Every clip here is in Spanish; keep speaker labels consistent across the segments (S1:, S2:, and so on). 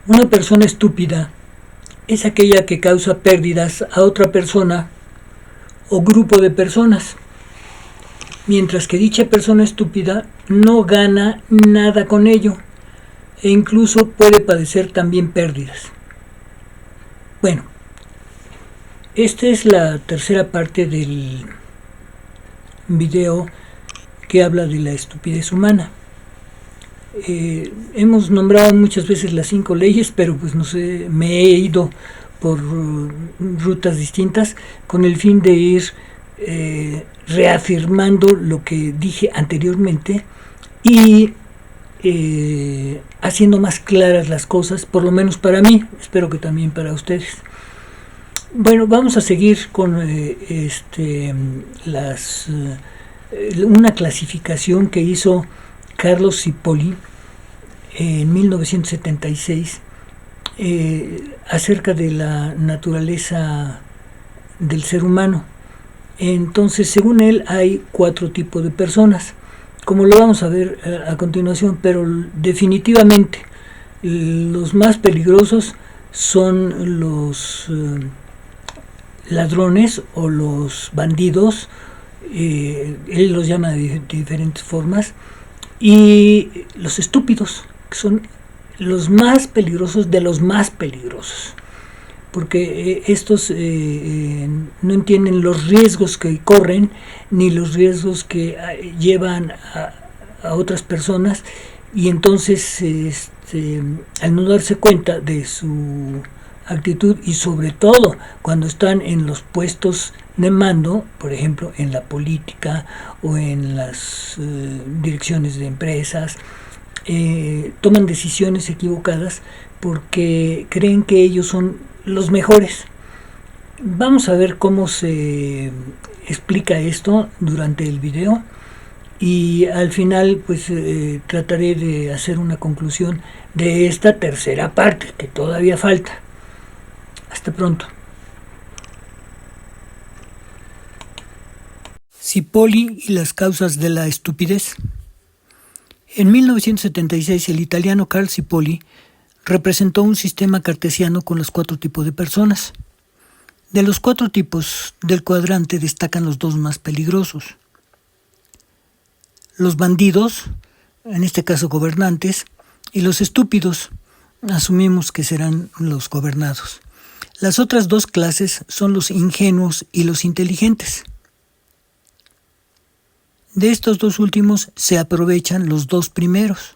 S1: Una persona estúpida es aquella que causa pérdidas a otra persona o grupo de personas, mientras que dicha persona estúpida no gana nada con ello e incluso puede padecer también pérdidas. Bueno, esta es la tercera parte del video que habla de la estupidez humana. Hemos nombrado muchas veces las 5 leyes, pero pues no sé, me he ido por rutas distintas con el fin de ir reafirmando lo que dije anteriormente y haciendo más claras las cosas, por lo menos para mí, espero que también para ustedes. Bueno, vamos a seguir con una clasificación que hizo Carlos Cipolla en 1976 acerca de la naturaleza del ser humano. Entonces, según él, hay 4 tipos de personas, como lo vamos a ver a continuación, pero definitivamente los más peligrosos son los ladrones o los bandidos. Él los llama de diferentes formas, y los estúpidos, que son los más peligrosos de los más peligrosos, porque estos no entienden los riesgos que corren ni los riesgos que llevan a otras personas, y entonces al no darse cuenta de su actitud, y sobre todo cuando están en los puestos de mando, por ejemplo en la política o en las direcciones de empresas, toman decisiones equivocadas porque creen que ellos son los mejores. Vamos a ver cómo se explica esto durante el video, y al final pues trataré de hacer una conclusión de esta tercera parte que todavía falta. Hasta pronto. Cipolla y las causas de la estupidez. En 1976 el italiano Carl Cipolla representó un sistema cartesiano con los 4 tipos de personas. De los 4 tipos del cuadrante destacan los 2 más peligrosos: los bandidos, en este caso gobernantes, y los estúpidos, asumimos que serán los gobernados. Las otras 2 clases son los ingenuos y los inteligentes. De estos 2 últimos se aprovechan los 2 primeros.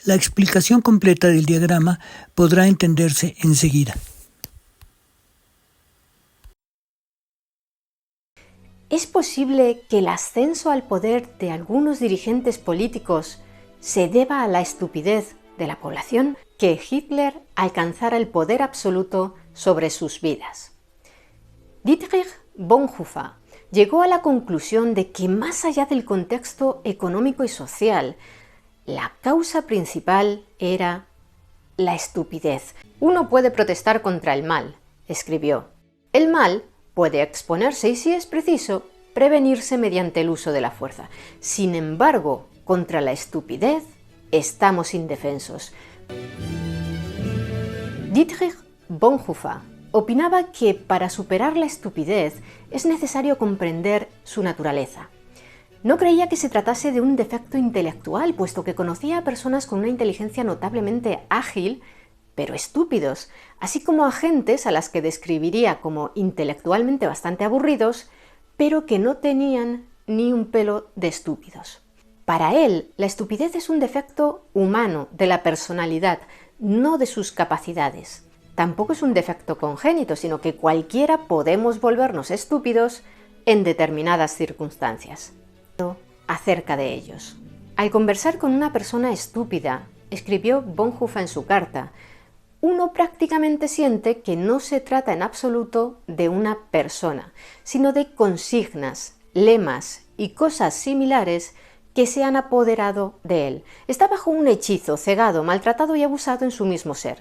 S1: La explicación completa del diagrama podrá entenderse enseguida.
S2: ¿Es posible que el ascenso al poder de algunos dirigentes políticos se deba a la estupidez de la población? Que Hitler alcanzara el poder absoluto sobre sus vidas. Dietrich Bonhoeffer llegó a la conclusión de que más allá del contexto económico y social, la causa principal era la estupidez. Uno puede protestar contra el mal, escribió. El mal puede exponerse y, si es preciso, prevenirse mediante el uso de la fuerza. Sin embargo, contra la estupidez estamos indefensos. Dietrich Bonhoeffer opinaba que para superar la estupidez es necesario comprender su naturaleza. No creía que se tratase de un defecto intelectual, puesto que conocía a personas con una inteligencia notablemente ágil, pero estúpidos, así como a gentes a las que describiría como intelectualmente bastante aburridos, pero que no tenían ni un pelo de estúpidos. Para él, la estupidez es un defecto humano de la personalidad, no de sus capacidades. Tampoco es un defecto congénito, sino que cualquiera podemos volvernos estúpidos en determinadas circunstancias. Acerca de ellos. Al conversar con una persona estúpida, escribió Bonhoeffer en su carta, uno prácticamente siente que no se trata en absoluto de una persona, sino de consignas, lemas y cosas similares que se han apoderado de él. Está bajo un hechizo, cegado, maltratado y abusado en su mismo ser.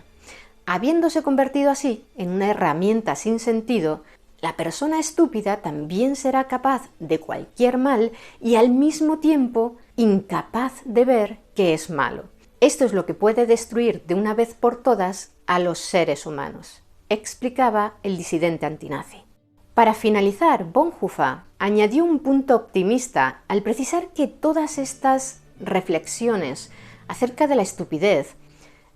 S2: Habiéndose convertido así en una herramienta sin sentido, la persona estúpida también será capaz de cualquier mal y al mismo tiempo incapaz de ver que es malo. Esto es lo que puede destruir de una vez por todas a los seres humanos, explicaba el disidente antinazi. Para finalizar, Bonhoeffer añadió un punto optimista al precisar que todas estas reflexiones acerca de la estupidez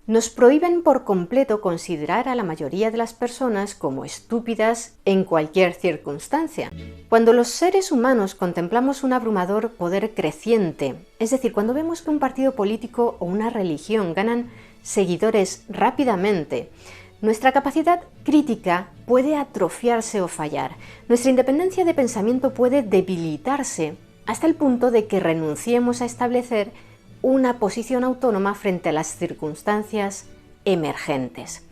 S2: nos prohíben por completo considerar a la mayoría de las personas como estúpidas en cualquier circunstancia. Cuando los seres humanos contemplamos un abrumador poder creciente, es decir, cuando vemos que un partido político o una religión ganan seguidores rápidamente, nuestra capacidad crítica puede atrofiarse o fallar. Nuestra independencia de pensamiento puede debilitarse hasta el punto de que renunciemos a establecer una posición autónoma frente a las circunstancias emergentes.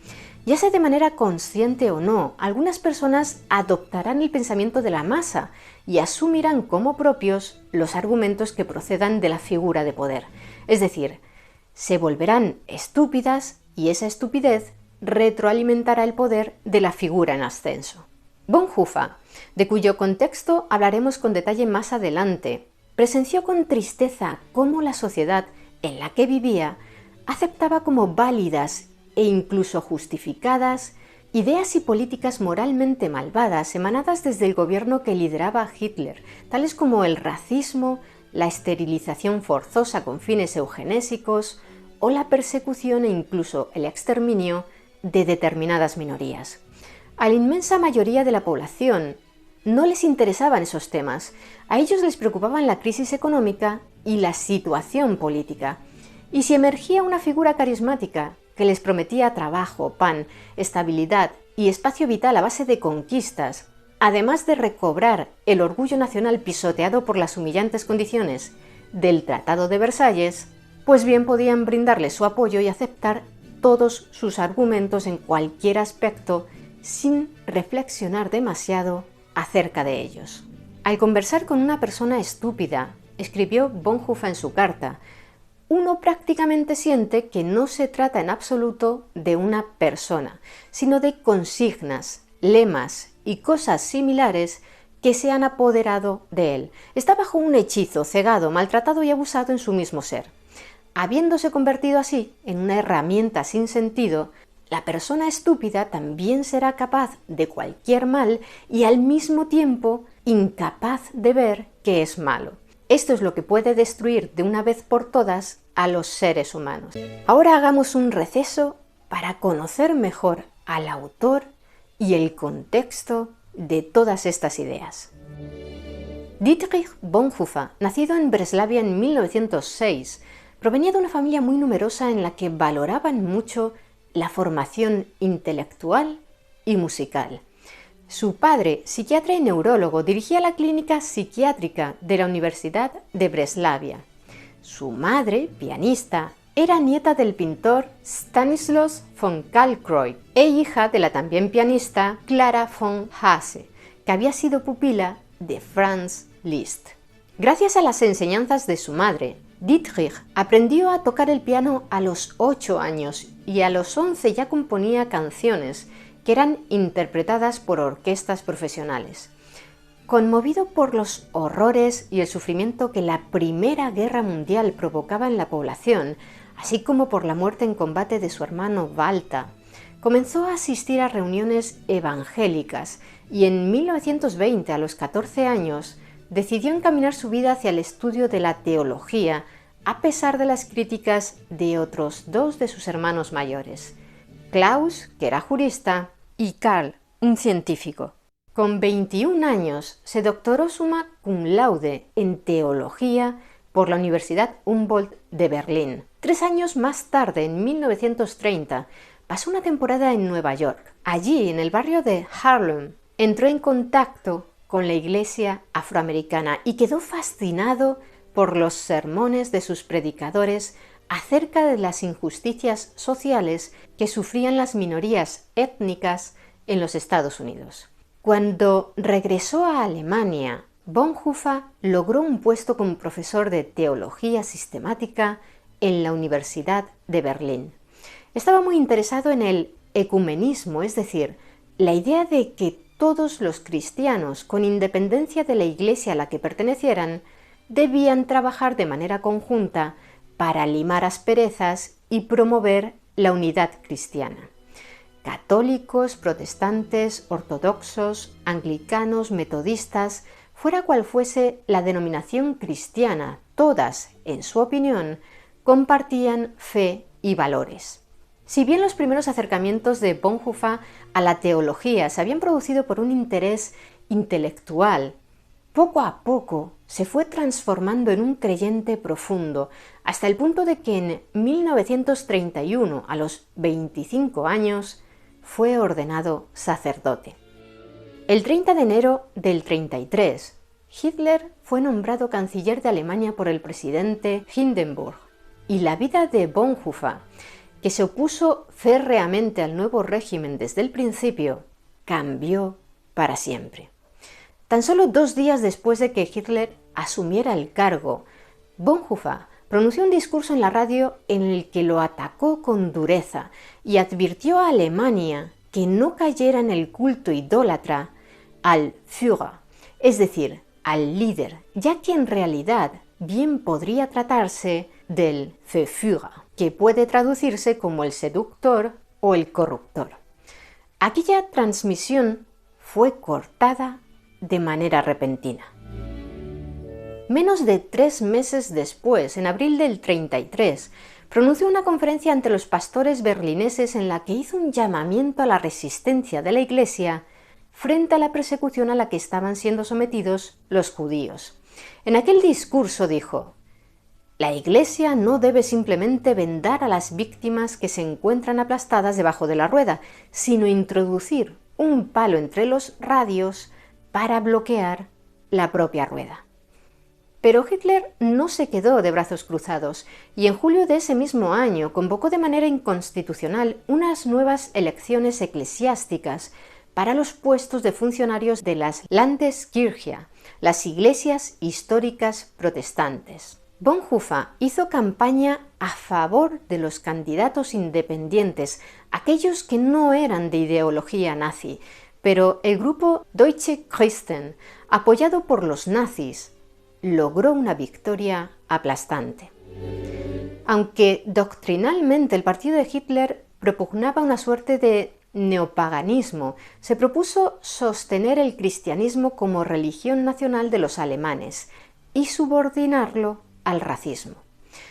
S2: Ya sea de manera consciente o no, algunas personas adoptarán el pensamiento de la masa y asumirán como propios los argumentos que procedan de la figura de poder. Es decir, se volverán estúpidas y esa estupidez retroalimentará el poder de la figura en ascenso. Bonhoeffer, de cuyo contexto hablaremos con detalle más adelante, presenció con tristeza cómo la sociedad en la que vivía aceptaba como válidas e incluso justificadas ideas y políticas moralmente malvadas emanadas desde el gobierno que lideraba Hitler, tales como el racismo, la esterilización forzosa con fines eugenésicos o la persecución e incluso el exterminio de determinadas minorías. A la inmensa mayoría de la población no les interesaban esos temas, a ellos les preocupaban la crisis económica y la situación política. Y si emergía una figura carismática que les prometía trabajo, pan, estabilidad y espacio vital a base de conquistas, además de recobrar el orgullo nacional pisoteado por las humillantes condiciones del Tratado de Versalles, pues bien podían brindarle su apoyo y aceptar todos sus argumentos en cualquier aspecto sin reflexionar demasiado acerca de ellos. Al conversar con una persona estúpida, escribió Bonhoeffer en su carta, uno prácticamente siente que no se trata en absoluto de una persona, sino de consignas, lemas y cosas similares que se han apoderado de él. Está bajo un hechizo, cegado, maltratado y abusado en su mismo ser. Habiéndose convertido así en una herramienta sin sentido, la persona estúpida también será capaz de cualquier mal y al mismo tiempo incapaz de ver que es malo. Esto es lo que puede destruir de una vez por todas a los seres humanos. Ahora hagamos un receso para conocer mejor al autor y el contexto de todas estas ideas. Dietrich Bonhoeffer, nacido en Breslavia en 1906, provenía de una familia muy numerosa en la que valoraban mucho la formación intelectual y musical. Su padre, psiquiatra y neurólogo, dirigía la clínica psiquiátrica de la Universidad de Breslavia. Su madre, pianista, era nieta del pintor Stanislaus von Kalkreuth e hija de la también pianista Clara von Haase, que había sido pupila de Franz Liszt. Gracias a las enseñanzas de su madre, Dietrich aprendió a tocar el piano a los 8 años y a los 11 ya componía canciones que eran interpretadas por orquestas profesionales. Conmovido por los horrores y el sufrimiento que la Primera Guerra Mundial provocaba en la población, así como por la muerte en combate de su hermano Walter, comenzó a asistir a reuniones evangélicas y en 1920, a los 14 años, decidió encaminar su vida hacia el estudio de la teología, a pesar de las críticas de otros 2 de sus hermanos mayores, Klaus, que era jurista, y Karl, un científico. Con 21 años se doctoró summa cum laude en teología por la Universidad Humboldt de Berlín. 3 años más tarde, en 1930, pasó una temporada en Nueva York. Allí, en el barrio de Harlem, entró en contacto con la iglesia afroamericana y quedó fascinado por los sermones de sus predicadores acerca de las injusticias sociales que sufrían las minorías étnicas en los Estados Unidos. Cuando regresó a Alemania, Bonhoeffer logró un puesto como profesor de teología sistemática en la Universidad de Berlín. Estaba muy interesado en el ecumenismo, es decir, la idea de que todos los cristianos, con independencia de la iglesia a la que pertenecieran, debían trabajar de manera conjunta para limar asperezas y promover la unidad cristiana. Católicos, protestantes, ortodoxos, anglicanos, metodistas, fuera cual fuese la denominación cristiana, todas, en su opinión, compartían fe y valores. Si bien los primeros acercamientos de Bonhoeffer a la teología se habían producido por un interés intelectual, poco a poco se fue transformando en un creyente profundo, hasta el punto de que en 1931, a los 25 años, fue ordenado sacerdote. El 30 de enero del 33, Hitler fue nombrado canciller de Alemania por el presidente Hindenburg, y la vida de Bonhoeffer, que se opuso férreamente al nuevo régimen desde el principio, cambió para siempre. Tan solo 2 días después de que Hitler asumiera el cargo, Bonhoeffer pronunció un discurso en la radio en el que lo atacó con dureza y advirtió a Alemania que no cayera en el culto idólatra al Führer, es decir, al líder, ya que en realidad bien podría tratarse del Verführer, que puede traducirse como el seductor o el corruptor. Aquella transmisión fue cortada de manera repentina. Menos de 3 meses después, en abril del 33, pronunció una conferencia ante los pastores berlineses en la que hizo un llamamiento a la resistencia de la Iglesia frente a la persecución a la que estaban siendo sometidos los judíos. En aquel discurso dijo: «La Iglesia no debe simplemente vendar a las víctimas que se encuentran aplastadas debajo de la rueda, sino introducir un palo entre los radios para bloquear la propia rueda». Pero Hitler no se quedó de brazos cruzados y en julio de ese mismo año convocó de manera inconstitucional unas nuevas elecciones eclesiásticas para los puestos de funcionarios de las Landeskirche, las iglesias históricas protestantes. Bonhoeffer hizo campaña a favor de los candidatos independientes, aquellos que no eran de ideología nazi, pero el grupo Deutsche Christen, apoyado por los nazis, logró una victoria aplastante. Aunque doctrinalmente el partido de Hitler propugnaba una suerte de neopaganismo, se propuso sostener el cristianismo como religión nacional de los alemanes y subordinarlo al racismo.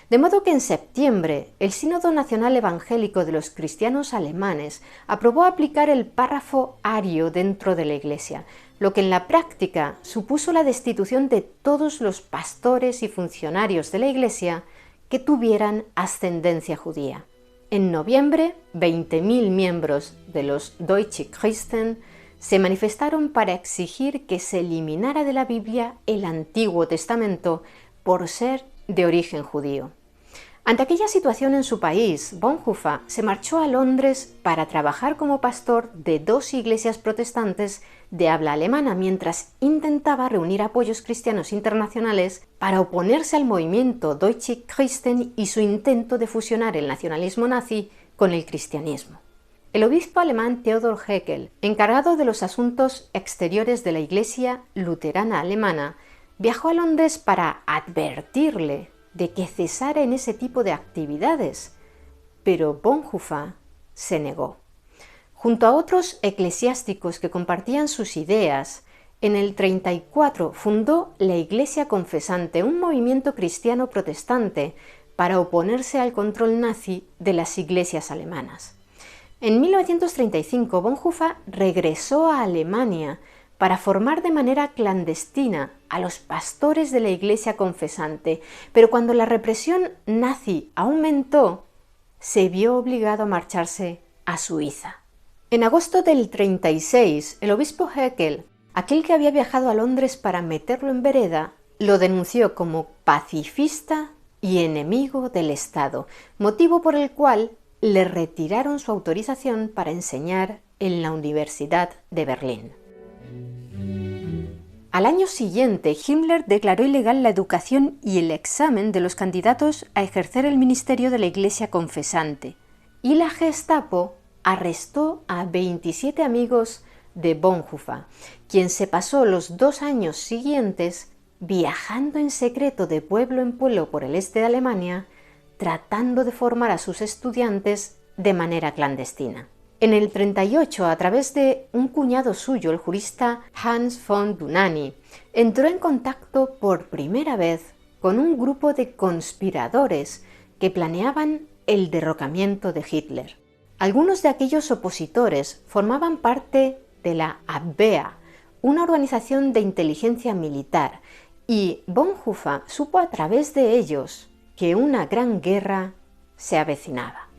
S2: De modo que en septiembre el Sínodo Nacional Evangélico de los Cristianos Alemanes aprobó aplicar el párrafo ario dentro de la Iglesia, lo que en la práctica supuso la destitución de todos los pastores y funcionarios de la Iglesia que tuvieran ascendencia judía. En noviembre, 20.000 miembros de los Deutsche Christen se manifestaron para exigir que se eliminara de la Biblia el Antiguo Testamento por ser de origen judío. Ante aquella situación en su país, Bonhoeffer se marchó a Londres para trabajar como pastor de 2 iglesias protestantes de habla alemana, mientras intentaba reunir apoyos cristianos internacionales para oponerse al movimiento Deutsche Christen y su intento de fusionar el nacionalismo nazi con el cristianismo. El obispo alemán Theodor Heckel, encargado de los asuntos exteriores de la Iglesia luterana alemana, viajó a Londres para advertirle de que cesara en ese tipo de actividades, pero Bonhoeffer se negó. Junto a otros eclesiásticos que compartían sus ideas, en el 34 fundó la Iglesia Confesante, un movimiento cristiano protestante para oponerse al control nazi de las iglesias alemanas. En 1935, Bonhoeffer regresó a Alemania para formar de manera clandestina a los pastores de la Iglesia Confesante, pero cuando la represión nazi aumentó, se vio obligado a marcharse a Suiza. En agosto del 36, el obispo Heckel, aquel que había viajado a Londres para meterlo en vereda, lo denunció como pacifista y enemigo del Estado, motivo por el cual le retiraron su autorización para enseñar en la Universidad de Berlín. Al año siguiente, Himmler declaró ilegal la educación y el examen de los candidatos a ejercer el ministerio de la Iglesia Confesante, y la Gestapo arrestó a 27 amigos de Bonhoeffer, quien se pasó los 2 años siguientes viajando en secreto de pueblo en pueblo por el este de Alemania, tratando de formar a sus estudiantes de manera clandestina. En el 38, a través de un cuñado suyo, el jurista Hans von Dohnanyi, entró en contacto por primera vez con un grupo de conspiradores que planeaban el derrocamiento de Hitler. Algunos de aquellos opositores formaban parte de la Abwehr, una organización de inteligencia militar, y Bonhoeffer supo a través de ellos que una gran guerra se avecinaba.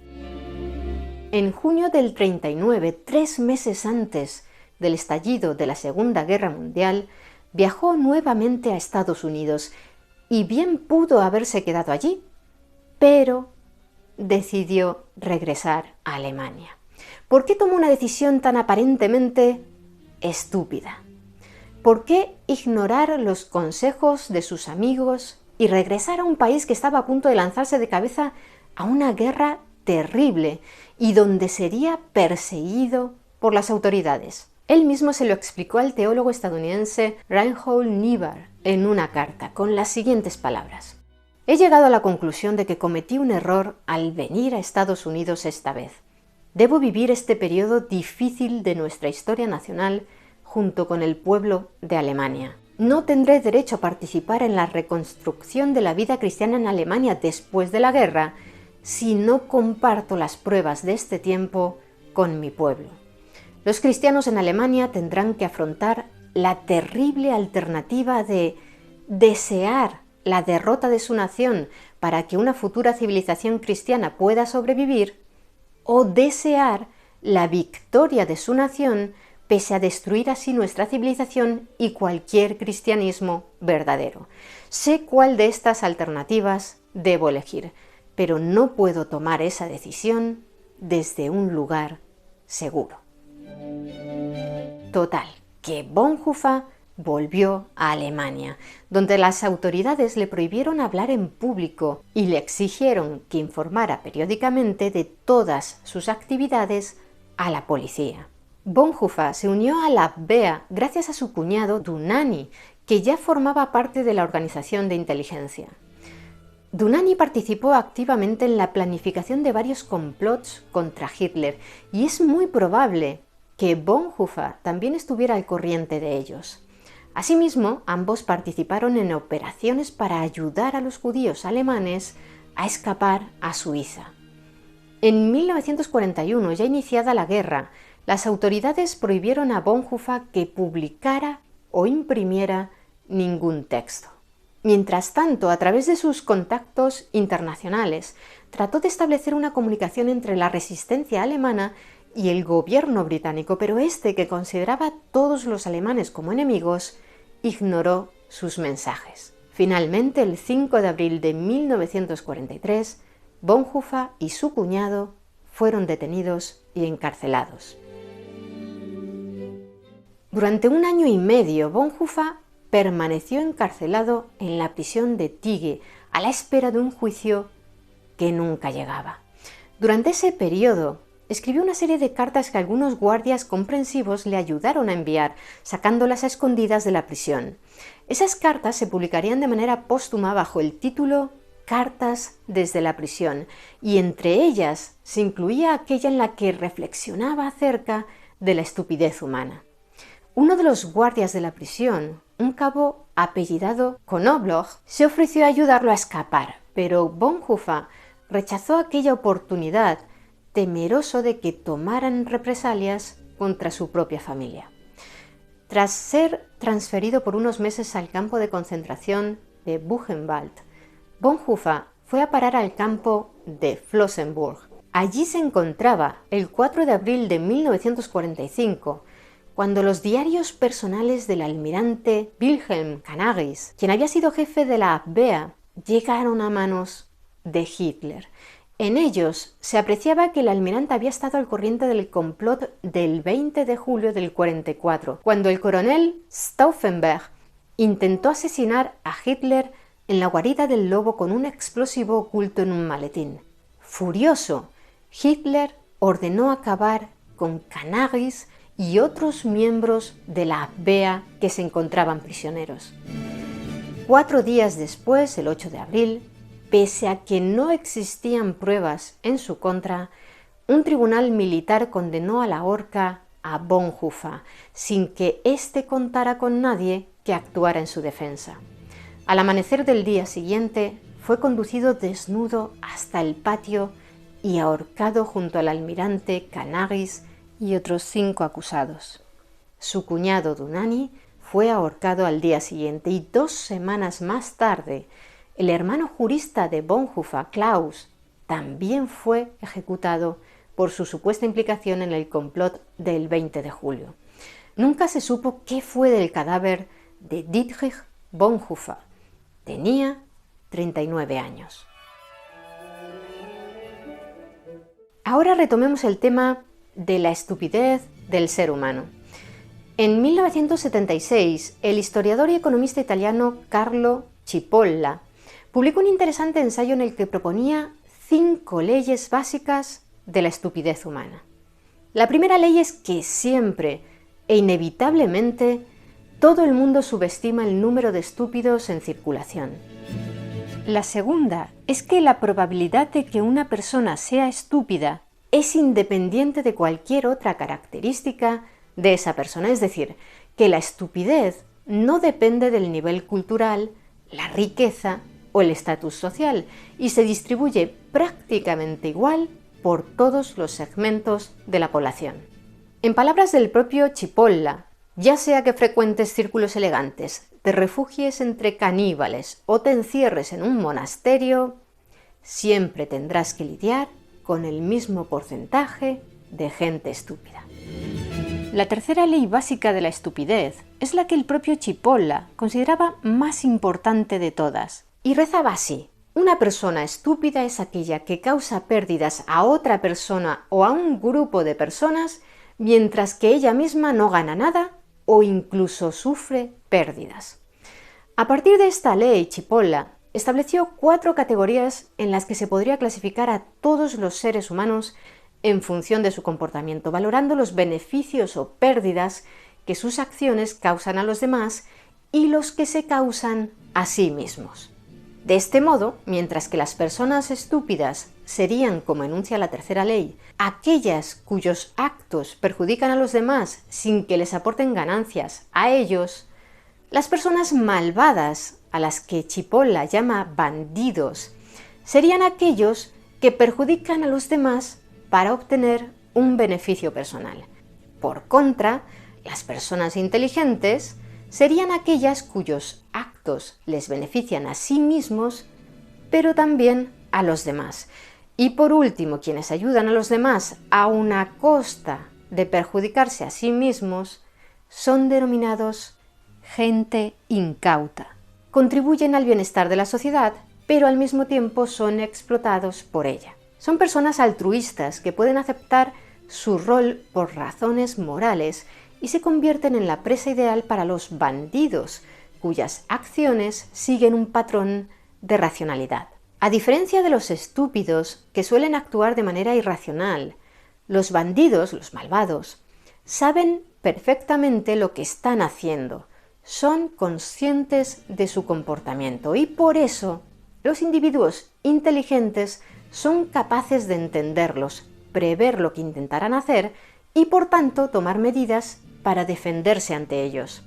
S2: En junio del 39, 3 meses antes del estallido de la Segunda Guerra Mundial, viajó nuevamente a Estados Unidos y bien pudo haberse quedado allí, pero decidió regresar a Alemania. ¿Por qué tomó una decisión tan aparentemente estúpida? ¿Por qué ignorar los consejos de sus amigos y regresar a un país que estaba a punto de lanzarse de cabeza a una guerra terrible y donde sería perseguido por las autoridades? Él mismo se lo explicó al teólogo estadounidense Reinhold Niebuhr en una carta con las siguientes palabras: «He llegado a la conclusión de que cometí un error al venir a Estados Unidos esta vez. Debo vivir este periodo difícil de nuestra historia nacional junto con el pueblo de Alemania. No tendré derecho a participar en la reconstrucción de la vida cristiana en Alemania después de la guerra si no comparto las pruebas de este tiempo con mi pueblo. Los cristianos en Alemania tendrán que afrontar la terrible alternativa de desear la derrota de su nación para que una futura civilización cristiana pueda sobrevivir, o desear la victoria de su nación pese a destruir así nuestra civilización y cualquier cristianismo verdadero. Sé cuál de estas alternativas debo elegir, pero no puedo tomar esa decisión desde un lugar seguro». Total, que Bonhoeffer volvió a Alemania, donde las autoridades le prohibieron hablar en público y le exigieron que informara periódicamente de todas sus actividades a la policía. Bonhoeffer se unió a la Abwehr gracias a su cuñado Dohnanyi, que ya formaba parte de la organización de inteligencia. Dohnanyi participó activamente en la planificación de varios complots contra Hitler y es muy probable que Bonhoeffer también estuviera al corriente de ellos. Asimismo, ambos participaron en operaciones para ayudar a los judíos alemanes a escapar a Suiza. En 1941, ya iniciada la guerra, las autoridades prohibieron a Bonhoeffer que publicara o imprimiera ningún texto. Mientras tanto, a través de sus contactos internacionales, trató de establecer una comunicación entre la resistencia alemana y el gobierno británico, pero este, que consideraba a todos los alemanes como enemigos, ignoró sus mensajes. Finalmente, el 5 de abril de 1943, Bonhoeffer y su cuñado fueron detenidos y encarcelados. Durante 1 año y medio, Bonhoeffer permaneció encarcelado en la prisión de Tighe, a la espera de un juicio que nunca llegaba. Durante ese periodo, escribió una serie de cartas que algunos guardias comprensivos le ayudaron a enviar, sacándolas a escondidas de la prisión. Esas cartas se publicarían de manera póstuma bajo el título Cartas desde la prisión, y entre ellas se incluía aquella en la que reflexionaba acerca de la estupidez humana. Uno de los guardias de la prisión, un cabo apellidado Knobloch, se ofreció a ayudarlo a escapar, pero Bonhoeffer rechazó aquella oportunidad, temeroso de que tomaran represalias contra su propia familia. Tras ser transferido por unos meses al campo de concentración de Buchenwald, Bonhoeffer fue a parar al campo de Flossenbürg. Allí se encontraba el 4 de abril de 1945, cuando los diarios personales del almirante Wilhelm Canaris, quien había sido jefe de la Abwehr, llegaron a manos de Hitler. En ellos se apreciaba que el almirante había estado al corriente del complot del 20 de julio del 44, cuando el coronel Stauffenberg intentó asesinar a Hitler en la guarida del lobo con un explosivo oculto en un maletín. Furioso, Hitler ordenó acabar con Canaris y otros miembros de la Abwehr que se encontraban prisioneros. 4 días después, el 8 de abril, pese a que no existían pruebas en su contra, un tribunal militar condenó a la horca a Bonhoeffer, sin que éste contara con nadie que actuara en su defensa. Al amanecer del día siguiente, fue conducido desnudo hasta el patio y ahorcado junto al almirante Canaris y otros 5 acusados. Su cuñado Dunani fue ahorcado al día siguiente y 2 semanas más tarde, el hermano jurista de Bonhoeffer, Klaus, también fue ejecutado por su supuesta implicación en el complot del 20 de julio. Nunca se supo qué fue del cadáver de Dietrich Bonhoeffer. Tenía 39 años. Ahora retomemos el tema de la estupidez del ser humano. En 1976, el historiador y economista italiano Carlo Cipolla publicó un interesante ensayo en el que proponía 5 leyes básicas de la estupidez humana. La primera ley es que siempre e inevitablemente todo el mundo subestima el número de estúpidos en circulación. La segunda es que la probabilidad de que una persona sea estúpida es independiente de cualquier otra característica de esa persona, es decir, que la estupidez no depende del nivel cultural, la riqueza o el estatus social y se distribuye prácticamente igual por todos los segmentos de la población. En palabras del propio Cipolla, ya sea que frecuentes círculos elegantes, te refugies entre caníbales o te encierres en un monasterio, siempre tendrás que lidiar con el mismo porcentaje de gente estúpida. La tercera ley básica de la estupidez es la que el propio Cipolla consideraba más importante de todas, y rezaba así: una persona estúpida es aquella que causa pérdidas a otra persona o a un grupo de personas, mientras que ella misma no gana nada o incluso sufre pérdidas. A partir de esta ley, Cipolla estableció 4 categorías en las que se podría clasificar a todos los seres humanos en función de su comportamiento, valorando los beneficios o pérdidas que sus acciones causan a los demás y los que se causan a sí mismos. De este modo, mientras que las personas estúpidas serían, como enuncia la tercera ley, aquellas cuyos actos perjudican a los demás sin que les aporten ganancias a ellos, las personas malvadas, a las que Cipolla llama bandidos, serían aquellos que perjudican a los demás para obtener un beneficio personal. Por contra, las personas inteligentes serían aquellas cuyos actos les benefician a sí mismos, pero también a los demás. Y por último, quienes ayudan a los demás a una costa de perjudicarse a sí mismos, son denominados gente incauta. Contribuyen al bienestar de la sociedad, pero al mismo tiempo son explotados por ella. Son personas altruistas que pueden aceptar su rol por razones morales y se convierten en la presa ideal para los bandidos, cuyas acciones siguen un patrón de racionalidad. A diferencia de los estúpidos, que suelen actuar de manera irracional, los bandidos, los malvados, saben perfectamente lo que están haciendo, son conscientes de su comportamiento y por eso los individuos inteligentes son capaces de entenderlos, prever lo que intentarán hacer y por tanto tomar medidas para defenderse ante ellos.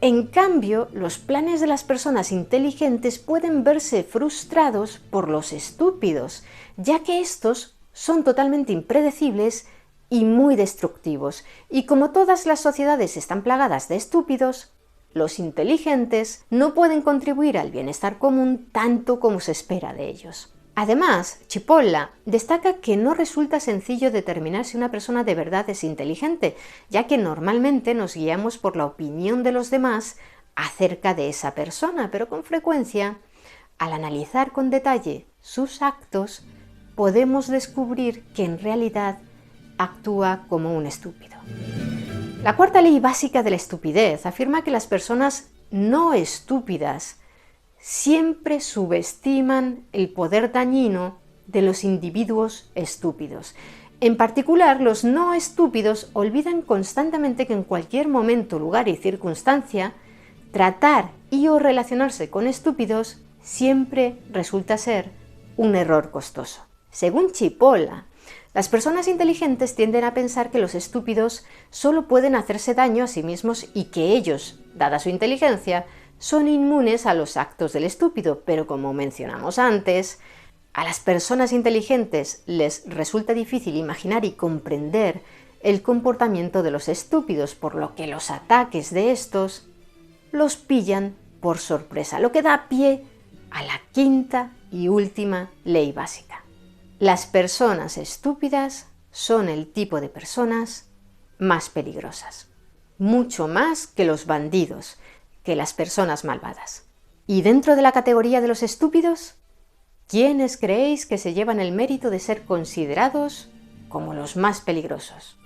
S2: En cambio, los planes de las personas inteligentes pueden verse frustrados por los estúpidos, ya que estos son totalmente impredecibles y muy destructivos. Y como todas las sociedades están plagadas de estúpidos, los inteligentes no pueden contribuir al bienestar común tanto como se espera de ellos. Además, Cipolla destaca que no resulta sencillo determinar si una persona de verdad es inteligente, ya que normalmente nos guiamos por la opinión de los demás acerca de esa persona, pero con frecuencia, al analizar con detalle sus actos, podemos descubrir que en realidad actúa como un estúpido. La cuarta ley básica de la estupidez afirma que las personas no estúpidas siempre subestiman el poder dañino de los individuos estúpidos. En particular, los no estúpidos olvidan constantemente que en cualquier momento, lugar y circunstancia, tratar y o relacionarse con estúpidos siempre resulta ser un error costoso. Según Cipolla, las personas inteligentes tienden a pensar que los estúpidos solo pueden hacerse daño a sí mismos y que ellos, dada su inteligencia, son inmunes a los actos del estúpido, pero como mencionamos antes, a las personas inteligentes les resulta difícil imaginar y comprender el comportamiento de los estúpidos, por lo que los ataques de estos los pillan por sorpresa, lo que da pie a la quinta y última ley básica. Las personas estúpidas son el tipo de personas más peligrosas, mucho más que los bandidos, que las personas malvadas. Y dentro de la categoría de los estúpidos, ¿quiénes creéis que se llevan el mérito de ser considerados como los más peligrosos?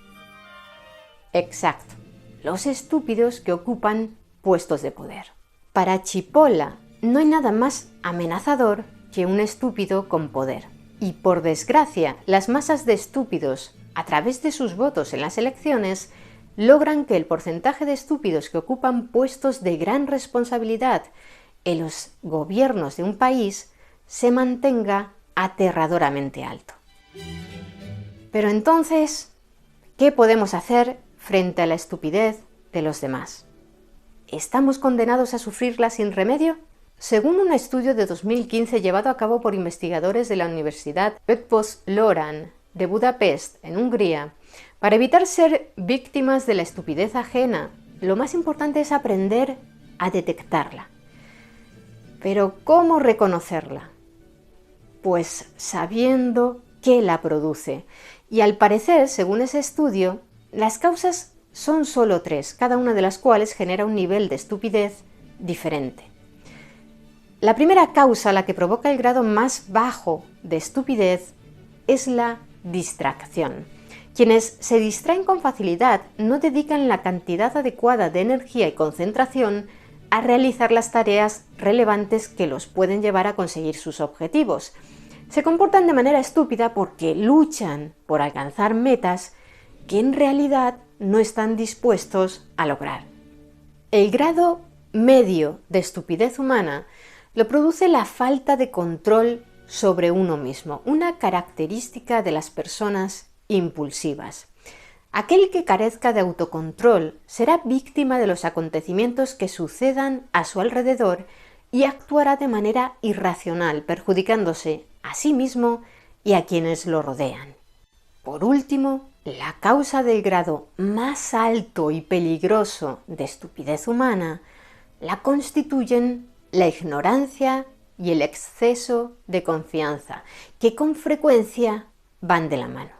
S2: Exacto, los estúpidos que ocupan puestos de poder. Para Cipolla, no hay nada más amenazador que un estúpido con poder. Y por desgracia, las masas de estúpidos, a través de sus votos en las elecciones, logran que el porcentaje de estúpidos que ocupan puestos de gran responsabilidad en los gobiernos de un país se mantenga aterradoramente alto. Pero entonces, ¿qué podemos hacer frente a la estupidez de los demás? ¿Estamos condenados a sufrirla sin remedio? Según un estudio de 2015 llevado a cabo por investigadores de la Universidad Eötvös Loránd de Budapest, en Hungría, para evitar ser víctimas de la estupidez ajena, lo más importante es aprender a detectarla. Pero ¿cómo reconocerla? Pues sabiendo qué la produce. Y al parecer, según ese estudio, las causas son solo 3, cada una de las cuales genera un nivel de estupidez diferente. La primera causa, la que provoca el grado más bajo de estupidez, es la distracción. Quienes se distraen con facilidad no dedican la cantidad adecuada de energía y concentración a realizar las tareas relevantes que los pueden llevar a conseguir sus objetivos. Se comportan de manera estúpida porque luchan por alcanzar metas que en realidad no están dispuestos a lograr. El grado medio de estupidez humana lo produce la falta de control sobre uno mismo, una característica de las personas impulsivas. Aquel que carezca de autocontrol será víctima de los acontecimientos que sucedan a su alrededor y actuará de manera irracional, perjudicándose a sí mismo y a quienes lo rodean. Por último, la causa del grado más alto y peligroso de estupidez humana la constituyen la ignorancia y el exceso de confianza, que con frecuencia van de la mano.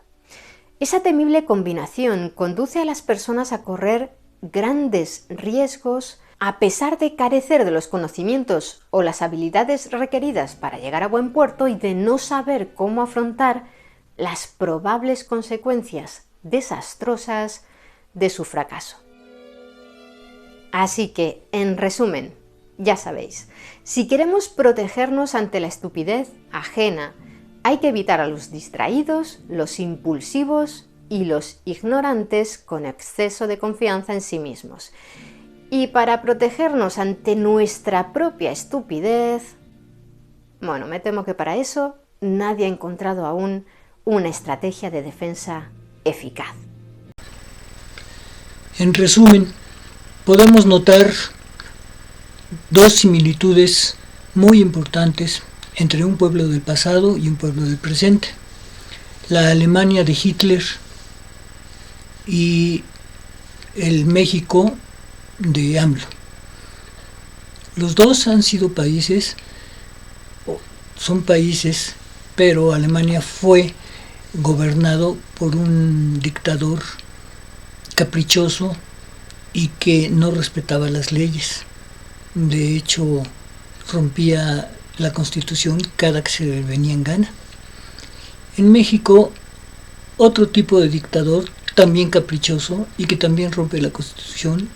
S2: Esa temible combinación conduce a las personas a correr grandes riesgos a pesar de carecer de los conocimientos o las habilidades requeridas para llegar a buen puerto y de no saber cómo afrontar las probables consecuencias desastrosas de su fracaso. Así que, en resumen, ya sabéis, si queremos protegernos ante la estupidez ajena, hay que evitar a los distraídos, los impulsivos y los ignorantes con exceso de confianza en sí mismos. Y para protegernos ante nuestra propia estupidez, bueno, me temo que para eso nadie ha encontrado aún una estrategia de defensa eficaz.
S1: En resumen, podemos notar dos similitudes muy importantes entre un pueblo del pasado y un pueblo del presente. La Alemania de Hitler y el México de AMLO. Los dos han sido países, son países, pero Alemania fue gobernado por un dictador caprichoso y que no respetaba las leyes. De hecho, rompía la Constitución cada que se le venía en gana. En México, otro tipo de dictador, también caprichoso y que también rompe la Constitución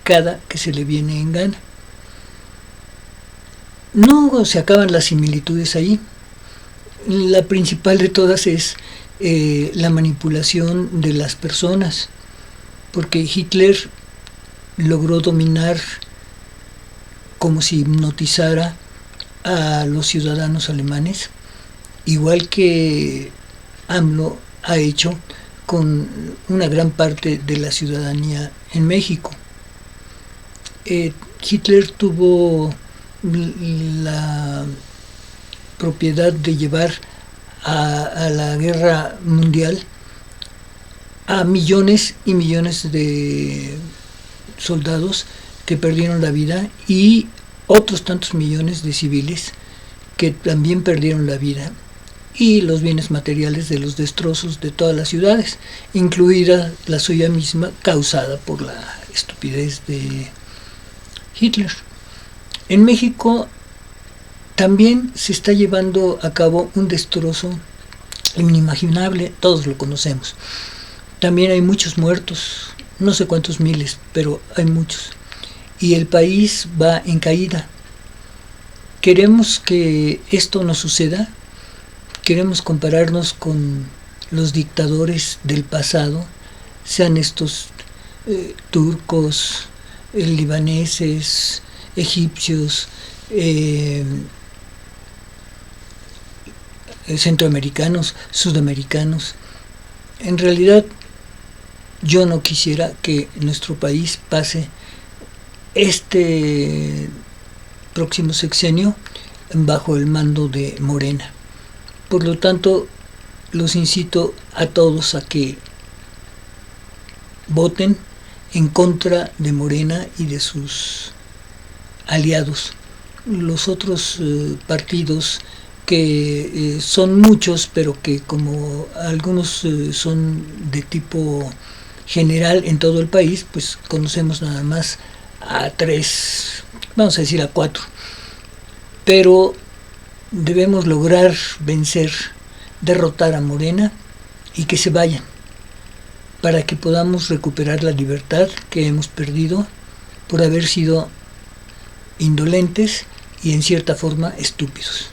S1: cada que se le viene en gana. No se acaban las similitudes ahí. La principal de todas es la manipulación de las personas, porque Hitler logró dominar como si hipnotizara a los ciudadanos alemanes, igual que AMLO ha hecho con una gran parte de la ciudadanía en México. Hitler tuvo la propiedad de llevar a la guerra mundial a millones y millones de soldados que perdieron la vida y otros tantos millones de civiles que también perdieron la vida, y los bienes materiales de los destrozos de todas las ciudades, incluida la suya misma, causada por la estupidez de Hitler. En México también se está llevando a cabo un destrozo inimaginable, todos lo conocemos. También hay muchos muertos, no sé cuántos miles, pero hay muchos. Y el país va en caída. ¿Queremos que esto no suceda? ¿Queremos compararnos con los dictadores del pasado, sean estos turcos, libaneses, egipcios, centroamericanos, sudamericanos? En realidad, yo no quisiera que nuestro país pase este próximo sexenio bajo el mando de Morena. Por lo tanto, los incito a todos a que voten en contra de Morena y de sus aliados. Los otros partidos, que son muchos, pero que como algunos son de tipo general en todo el país, pues conocemos nada más a 3, vamos a decir a 4. Pero debemos lograr vencer, derrotar a Morena y que se vayan, para que podamos recuperar la libertad que hemos perdido por haber sido indolentes y en cierta forma estúpidos.